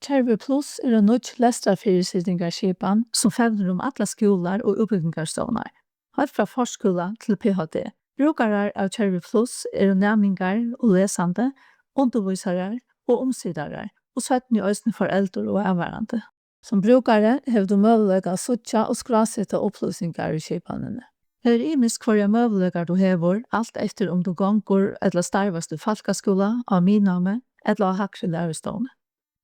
Kervi Plus en nødt lestrarfyrirsitingarskipan som fevner alla skolar og uppbyggingarstofnar, helt fra forskula til PhD. Brúkarar av Kervi Plus næmingar og lesande, undervisarar og omsidarar, og svetten i øyne foreldre og avværende. Som brukare har du møguleikar å søtja og skrasetta opplysningar i skipanini. Her imisk hvørjar møguleikar du hever, alt efter om du gongur eller starvast i falkaskola, av minname eller av hakri lærestående.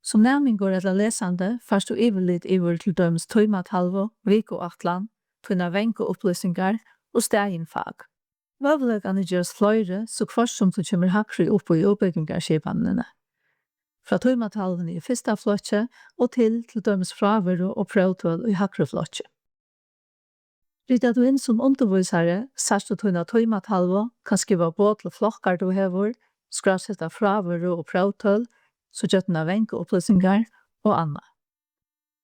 Som næmingur eller lesande fast du iverlit iver til dømes tøymatalvo, vikoatlan, tøyna venko opplysningar og stegin fag. Møguleikarne gjøres fløyre, så kvart som du kommer hakri oppo i uppbyggingarskipanini. Fra tøymatalvene i fyrsta flotje og til dømes fraveru og prøvtøl i hakri flotje. Rita du inn som undervisare, sørst du tøyna tøymatalvo, kan skriva båt til flokkar du hever, skrasetta fraveru og prøvtøl, så gjøtna venke opplysningar og anna.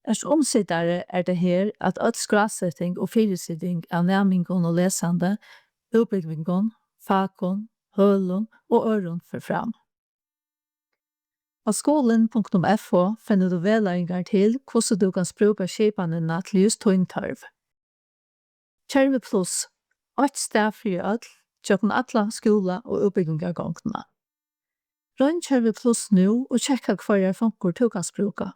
Ers omsittare det her at alt skrassetting og fyrirsiding av næmingon og lesande, uppbyggingon, fakon, hølun og øron for fram. Av skolen.fo finner du vedlæringar til hvordan du kan bruka skipanina til just tøyntørv. Kervi Plus, 8 steg fri öll, tjokken alla skola og uppbyggingargångna. Røyn Kervi Plus nu og tjekka hvørjar funkur du kan bruka.